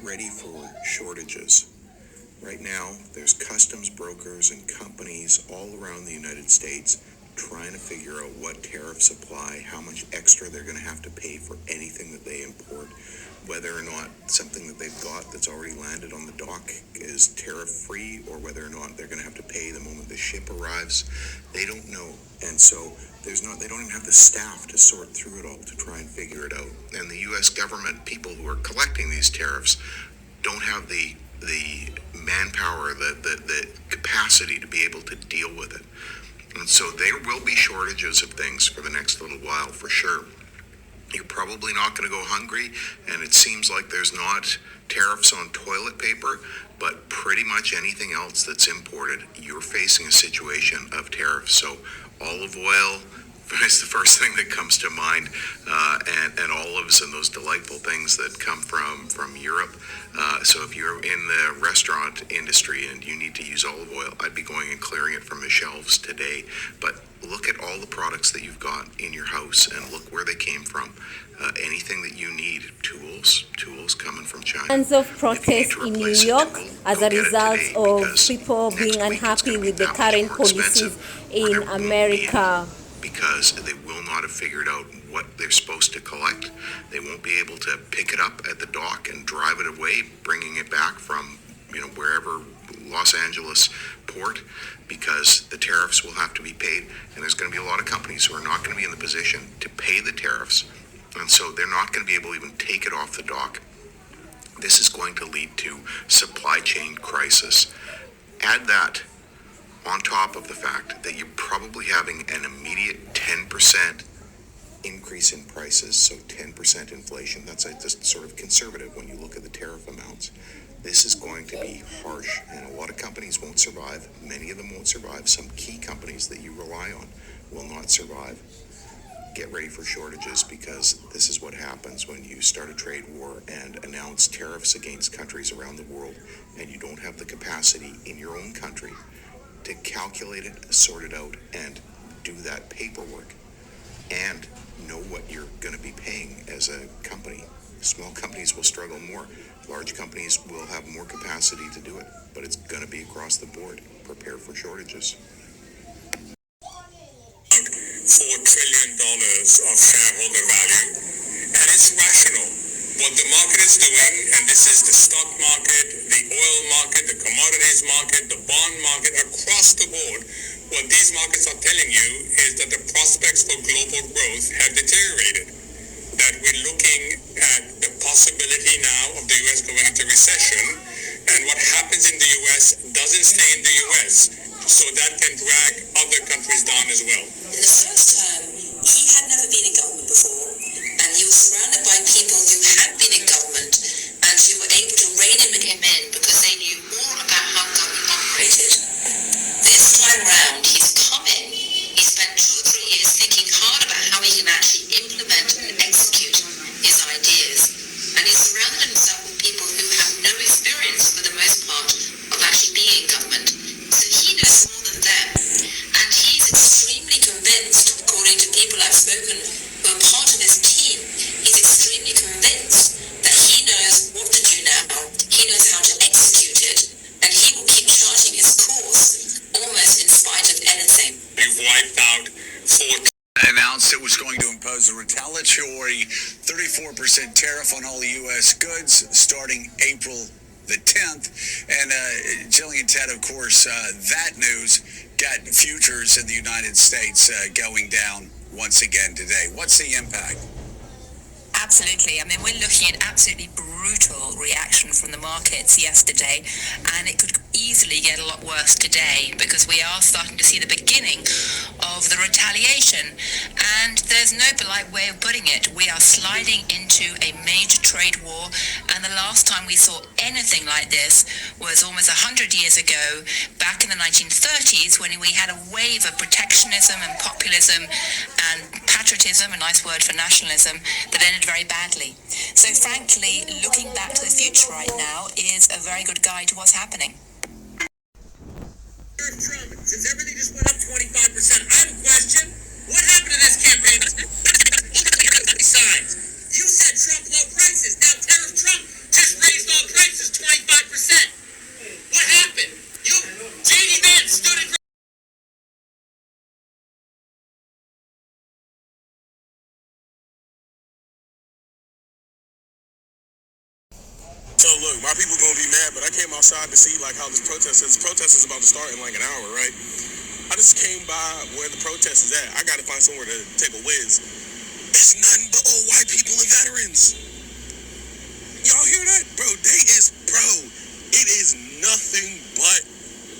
ready for shortages. Right now, there's customs brokers and companies all around the United States trying to figure out what tariffs apply, how much extra they're going to have to pay for anything that they import, whether or not something that they've got that's already landed on the dock is tariff-free, or whether or not they're going to have to pay the moment the ship arrives. They don't know. And so they don't even have the staff to sort through it all to try and figure it out. And the U.S. government, people who are collecting these tariffs, don't have the manpower, the capacity to be able to deal with it. And so there will be shortages of things for the next little while, for sure. You're probably not going to go hungry, and it seems like there's not tariffs on toilet paper, but pretty much anything else that's imported, you're facing a situation of tariffs. So olive oil is the first thing that comes to mind, and olives and those delightful things that come from Europe. So if you're in the restaurant industry and you need to use olive oil, I'd be going and clearing it from the shelves today. But look at all the products that you've got in your house and look where they came from. Anything that you need, tools coming from China. Tons of protests in New York as a result of people being unhappy with the current policies in America. Because they will not have figured out what they're supposed to collect. They won't be able to pick it up at the dock and drive it away, bringing it back from, wherever, Los Angeles port, because the tariffs will have to be paid. And there's going to be a lot of companies who are not going to be in the position to pay the tariffs. And so they're not going to be able to even take it off the dock. This is going to lead to supply chain crisis. Add that on top of the fact that you're probably having an immediate 10% increase in prices, so 10% inflation. That's just sort of conservative when you look at the tariff amounts. This is going to be harsh, and a lot of companies won't survive. Many of them won't survive. Some key companies that you rely on will not survive. Get ready for shortages, because this is what happens when you start a trade war and announce tariffs against countries around the world, and you don't have the capacity in your own country to calculate it, sort it out, and do that paperwork, and know what you're going to be paying as a company. Small companies will struggle more. Large companies will have more capacity to do it, but it's going to be across the board. Prepare for shortages. $4 trillion of shareholder value, and it's rational. What the market is doing, and this is the stock market, the oil market, the commodities market, the bond market, across the board, what these markets are telling you is that the prospects for global growth have deteriorated. That we're looking at the possibility now of the U.S. going into recession, and what happens in the U.S. doesn't stay in the U.S., so that can drag other countries down as well. In the first term, he had never been in government before, and he was surrounded by people who had been in government and who were able to rein him in because they knew more about how government operated. This time round, he's come in, he spent 2 or 3 years thinking hard about how he can actually implement and execute his ideas, and he's surrounded himself with people who have no experience, for the most part, of actually being in government. So he knows more than them, and he's extremely convinced, according to people I've spoken who are part of his team, he's extremely convinced that he knows what to do now, he knows how to execute it, and he will keep charting his course almost in spite of anything. We've wiped out 4 announced it was going to impose a retaliatory 34% tariff on all the U.S. goods starting April the 10th. And Jillian, Ted, of course, that news got futures in the United States going down once again today. What's the impact? Absolutely. I mean, we're looking at absolutely brutal reaction from the markets yesterday, and it could easily get a lot worse today because we are starting to see the beginning of the retaliation. And there's no polite way of putting it. We are sliding into a major trade war, and the last time we saw anything like this was almost 100 years ago, back in the 1930s, when we had a wave of protectionism and populism and patriotism, a nice word for nationalism, that ended very badly. So frankly, looking back to the future right now is a very good guide to what's happening. Trump, since everything just went up 25%, I have a question. What happened to this campaign? Signs. You said Trump low prices. Now Tariff Trump just raised all prices 25%. What happened? J.D. Vance stood in. So look, my people gonna be mad, but I came outside to see like how this protest is. This protest is about to start in like an hour, right? I just came by where the protest is at. I gotta find somewhere to take a whiz. It's nothing but old white people and veterans. Y'all hear that? Bro, it is nothing but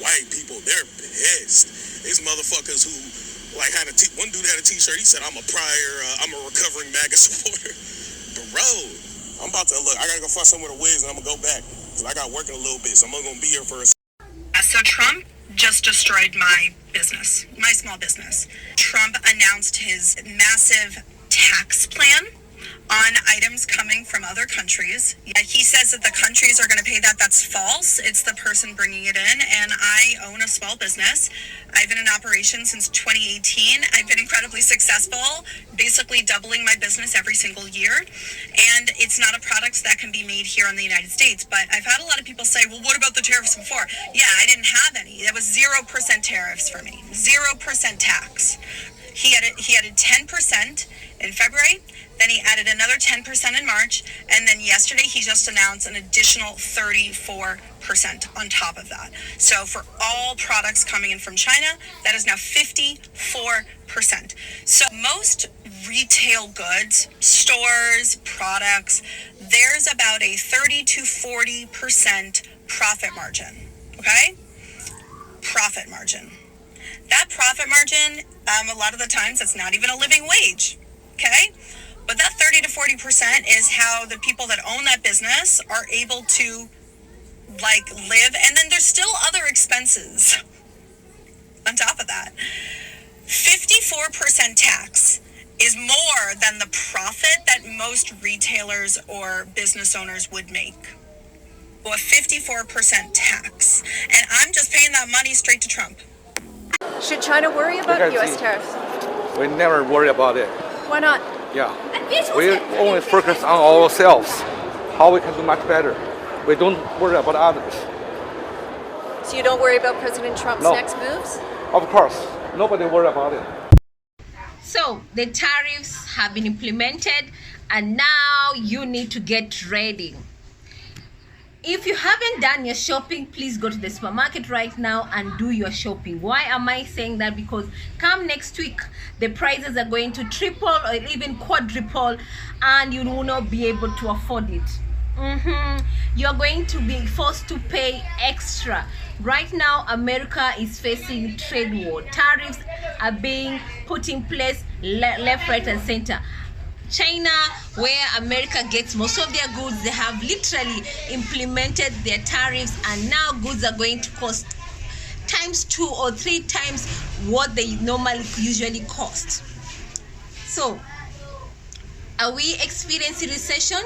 white people. They're pissed. These motherfuckers who like had one dude had a t-shirt, he said, I'm a recovering MAGA supporter. Bro, I'm about to look. I gotta go find somewhere to whiz, and I'm gonna go back because I got work in a little bit, so I'm only gonna be here for a. So Trump just destroyed my business, my small business. Trump announced his massive tax plan on items coming from other countries. He says that the countries are going to pay that. That's false. It's the person bringing it in. And I own a small business. I've been in operation since 2018. I've been incredibly successful, basically doubling my business every single year. And it's not a product that can be made here in the United States. But I've had a lot of people say, well, what about the tariffs before? Yeah, I didn't have any. That was 0% tariffs for me, 0% tax. He added 10% in February, then he added another 10% in March, and then yesterday he just announced an additional 34% on top of that. So for all products coming in from China, that is now 54%. So most retail goods, stores, products, there's about a 30 to 40% profit margin, okay? Profit margin. That profit margin, a lot of the times, it's not even a living wage, okay? But that 30 to 40% is how the people that own that business are able to, like, live. And then there's still other expenses on top of that. 54% tax is more than the profit that most retailers or business owners would make. Well, a 54% tax. And I'm just paying that money straight to Trump. Should China worry about U.S. tariffs? We never worry about it. Why not? Yeah. We only focus on ourselves, how we can do much better. We don't worry about others. So you don't worry about President Trump's next moves? Of course. Nobody worry about it. So the tariffs have been implemented and now you need to get ready. If you haven't done your shopping, please go to the supermarket right now and do your shopping. Why am I saying that? Because come next week, the prices are going to triple or even quadruple and you will not be able to afford it. You're going to be forced to pay extra. Right now, America is facing trade war. Tariffs are being put in place left, right, and center. China, where America gets most of their goods, they have literally implemented their tariffs, and now goods are going to cost times 2 or 3 times what they usually cost. So, are we experiencing recession?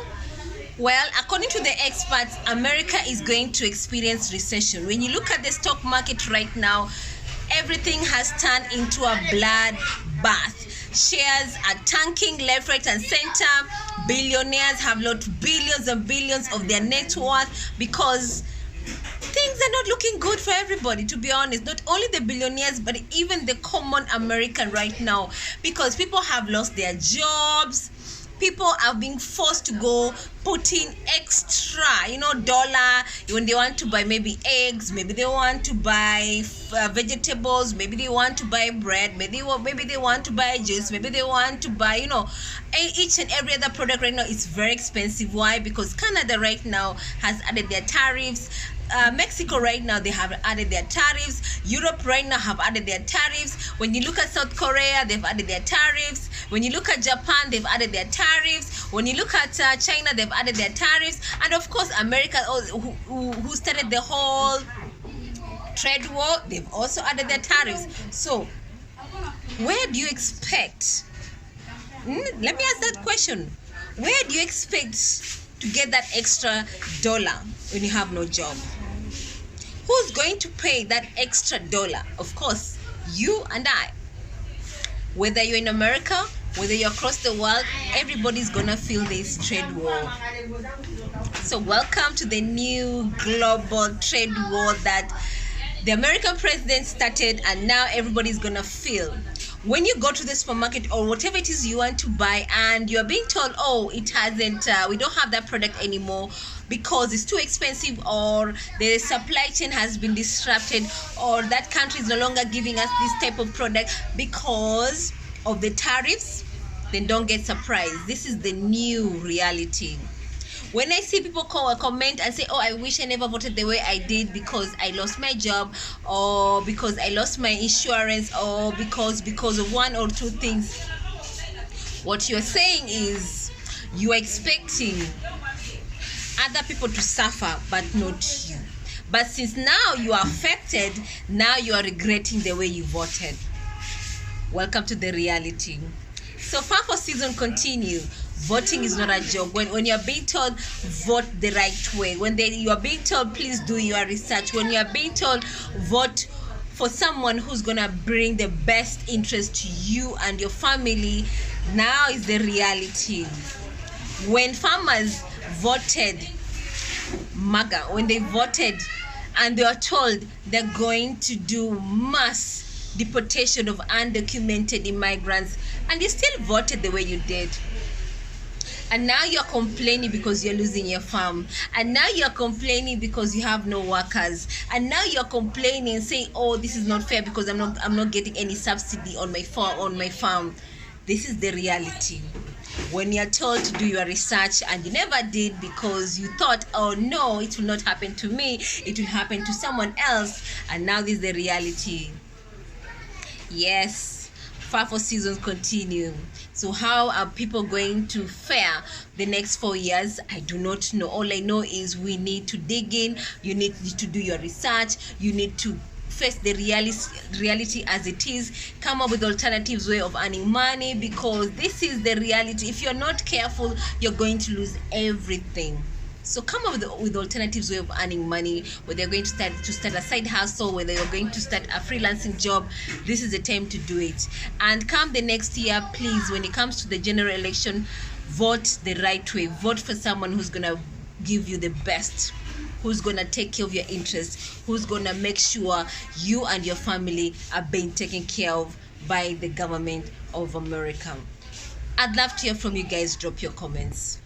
Well, according to the experts, America is going to experience recession. When you look at the stock market right now, everything has turned into a bloodbath. Shares are tanking left, right, and center. Billionaires have lost billions and billions of their net worth because things are not looking good for everybody, to be honest. Not only the billionaires, but even the common American right now, because people have lost their jobs. People are being forced to go put in extra, dollar when they want to buy maybe eggs, maybe they want to buy vegetables, maybe they want to buy bread, maybe they want to buy juice, maybe they want to buy, each and every other product right now is very expensive. Why? Because Canada right now has added their tariffs. Mexico right now, they have added their tariffs. Europe right now have added their tariffs. When you look at South Korea, they've added their tariffs. When you look at Japan, they've added their tariffs. When you look at China, they've added their tariffs. And of course, America, who started the whole trade war, they've also added their tariffs. So, where do you expect? Let me ask that question. Where do you expect to get that extra dollar when you have no job? Who's going to pay that extra dollar? Of course, you and I. Whether you're in America, Whether you're across the world, everybody's gonna feel this trade war. So welcome to the new global trade war that the American president started, and now everybody's gonna feel. When you go to the supermarket or whatever it is you want to buy, and you're being told, oh, it hasn't, we don't have that product anymore because it's too expensive, or the supply chain has been disrupted, or that country is no longer giving us this type of product because of the tariffs, then don't get surprised. This is the new reality. When I see people comment and say, oh, I wish I never voted the way I did because I lost my job, or because I lost my insurance, or because of one or two things, what you're saying is you're expecting other people to suffer, but not you. But since now you are affected, now you are regretting the way you voted. Welcome to the reality. So far for season continue. Voting is not a joke. When you're being told vote the right way, when you are being told please do your research, when you are being told vote for someone who's gonna bring the best interest to you and your family, now is the reality. When farmers voted MAGA, when they voted and they are told they're going to do mass deportation of undocumented immigrants, and you still voted the way you did. And now you're complaining because you're losing your farm. And now you're complaining because you have no workers. And now you're complaining, saying, oh, this is not fair because I'm not getting any subsidy on my farm. This is the reality. When you're told to do your research and you never did because you thought, oh no, it will not happen to me, it will happen to someone else, and now this is the reality. Yes, far for seasons continue. So how are people going to fare the next 4 years? I do not know. All I know is we need to dig in. You need to do your research. You need to face the reality as it is. Come up with alternatives way of earning money, because this is the reality. If you're not careful, you're going to lose everything. So come up with alternatives way of earning money, whether you're going to start a side hustle, whether you're going to start a freelancing job. This is the time to do it. And come the next year, please, when it comes to the general election, vote the right way. Vote for someone who's going to give you the best, who's going to take care of your interests, who's going to make sure you and your family are being taken care of by the government of America. I'd love to hear from you guys. Drop your comments.